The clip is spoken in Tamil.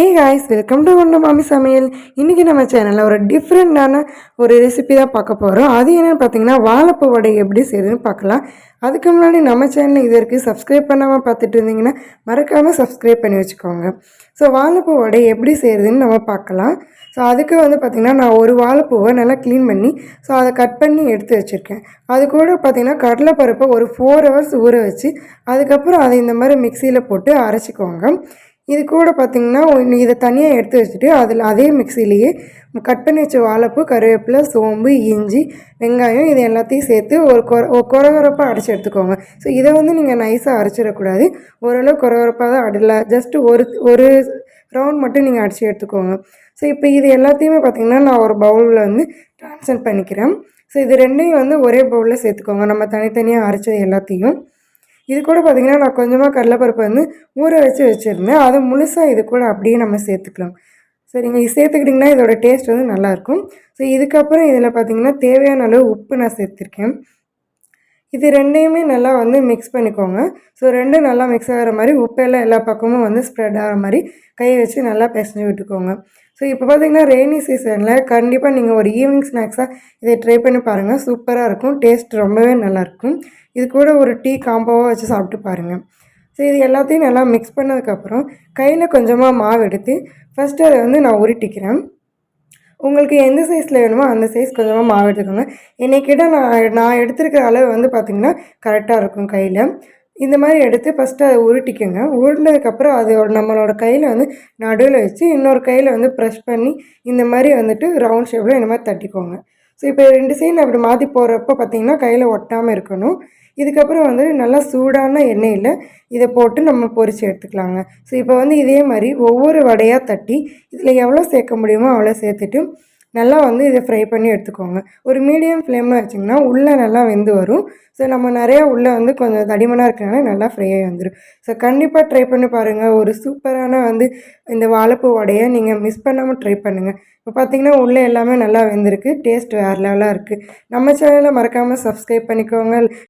ஏ காய்ஸ் வெல்கம் டு ஒன்று மாமி சமையல். இன்றைக்கி நம்ம சேனலில் ஒரு டிஃப்ரெண்ட்டான ஒரு ரெசிபி தான் பார்க்க போகிறோம். அது என்னென்னு பார்த்தீங்கன்னா வாழைப்பூ வடை எப்படி செய்யுதுன்னு பார்க்கலாம். அதுக்கு முன்னாடி நம்ம சேனல் இது வரைக்கும் சப்ஸ்கிரைப் பண்ணாமல் பார்த்துட்டு இருந்தீங்கன்னா மறக்காமல் சப்ஸ்கிரைப் பண்ணி வச்சுக்கோங்க. ஸோ வாழைப்பூ வடை எப்படி செய்கிறதுன்னு நம்ம பார்க்கலாம். ஸோ அதுக்கு பார்த்திங்கன்னா நான் ஒரு வாழைப்பூவை நல்லா க்ளீன் பண்ணி அதை கட் பண்ணி எடுத்து வச்சுருக்கேன். அது கூட பார்த்திங்கன்னா கடலைப்பருப்பை ஒரு 4 hours ஊற வச்சு அதுக்கப்புறம் அதை இந்த மாதிரி மிக்சியில் போட்டு அரைச்சிக்கோங்க. இது கூட பார்த்திங்கன்னா இதை தனியாக எடுத்து வச்சுட்டு அதே மிக்சிலேயே கட் பண்ணி வச்ச வாழைப்பூ, கருவேப்பிலை, சோம்பு, இஞ்சி, வெங்காயம் இது எல்லாத்தையும் சேர்த்து ஒரு கொரகொரப்பாக அரைச்சி எடுத்துக்கோங்க. ஸோ இதை நீங்கள் நைஸாக அரைச்சிடக்கூடாது. ஓரளவு கொரகொரப்பாக தான் அடல, ஜஸ்ட்டு ஒரு ரவுண்ட் மட்டும் நீங்கள் அரைச்சி எடுத்துக்கோங்க. ஸோ இப்போ இது எல்லாத்தையுமே பார்த்திங்கன்னா நான் ஒரு பவுலில் ட்ரான்ஸ்ஃபர் பண்ணிக்கிறேன். ஸோ இது ரெண்டையும் ஒரே பவுலில் சேர்த்துக்கோங்க, நம்ம தனித்தனியாக அரைச்சது எல்லாத்தையும். இது கூட பார்த்திங்கன்னா நான் கொஞ்சமாக கடலைப்பருப்பு ஊற வச்சுருந்தேன். அதை முழுசாக இது கூட அப்படியே நம்ம சேர்த்துக்கலாம். சரிங்க, இது சேர்த்துக்கிட்டிங்கன்னா இதோட டேஸ்ட் நல்லாயிருக்கும். ஸோ இதுக்கப்புறம் இதில் பார்த்திங்கன்னா தேவையான அளவு உப்பு நான் சேர்த்துருக்கேன். இது ரெண்டையுமே நல்லா மிக்ஸ் பண்ணிக்கோங்க. ஸோ ரெண்டும் நல்லா மிக்ஸ் ஆகிற மாதிரி உப்பெல்லாம் எல்லா பக்கமும் ஸ்ப்ரெட் ஆகிற மாதிரி கையை வச்சு நல்லா பிசைஞ்சு விட்டுக்கோங்க. ஸோ இப்போ பார்த்திங்கன்னா ரெய்னி சீசனில் கண்டிப்பாக நீங்கள் ஒரு ஈவினிங் ஸ்நாக்ஸாக இதை ட்ரை பண்ணி பாருங்கள். சூப்பராக இருக்கும், டேஸ்ட் ரொம்பவே நல்லாயிருக்கும். இது கூட ஒரு டீ காம்போவாக வச்சு சாப்பிட்டு பாருங்கள். ஸோ இது எல்லாத்தையும் நல்லா மிக்ஸ் பண்ணதுக்கப்புறம் கையில் கொஞ்சமாக மாவு எடுத்து ஃபஸ்ட்டு அதை நான் உருட்டிக்கிறேன். உங்களுக்கு எந்த சைஸில் வேணுமோ அந்த சைஸ் கொஞ்சமாக மாவு எடுத்துக்கோங்க. என்னைக்கிட்ட நான் எடுத்துருக்கிற அளவு பார்த்திங்கன்னா கரெக்டாக இருக்கும் கையில். இந்த மாதிரி எடுத்து ஃபஸ்ட்டு அதை உருட்டிக்கோங்க. உருண்டதுக்கப்புறம் அது நம்மளோட கையில் நடுவில் வச்சு இன்னொரு கையில் ப்ரெஷ் பண்ணி இந்த மாதிரி ரவுண்ட் ஷேப்பில் இந்த மாதிரி தட்டிக்கோங்க. ஸோ இப்போ 2 சைடு அப்படி மாற்றி போடுறப்போ பார்த்திங்கன்னா கையில் ஒட்டாமல் இருக்கணும். இதுக்கப்புறம் நல்லா சூடான எண்ணெயில் இதை போட்டு நம்ம பொரித்து எடுத்துக்கலாங்க. ஸோ இப்போ இதே மாதிரி ஒவ்வொரு வடையாக தட்டி இதில் எவ்வளோ சேர்க்க முடியுமோ அவ்வளோ சேர்த்துட்டு நல்லா இதை ஃப்ரை பண்ணி எடுத்துக்கோங்க. ஒரு மீடியம் ஃப்ளேமில் வச்சிங்கன்னா உள்ளே நல்லா வெந்து வரும். ஸோ நம்ம நிறையா உள்ளே கொஞ்சம் தடிமனாக இருக்கிறனால நல்லா ஃப்ரை ஆகி வந்துடும். ஸோ கண்டிப்பாக ட்ரை பண்ணி பாருங்கள். ஒரு சூப்பரான இந்த வாழைப்பூ வடையை நீங்கள் மிஸ் பண்ணாமல் ட்ரை பண்ணுங்கள். இப்போ பார்த்திங்கன்னா உள்ளே எல்லாமே நல்லா வெந்திருக்கு, டேஸ்ட் வேறு லெவலாக இருக்குது. நம்ம சேனலை மறக்காமல் சப்ஸ்கிரைப் பண்ணிக்கோங்க.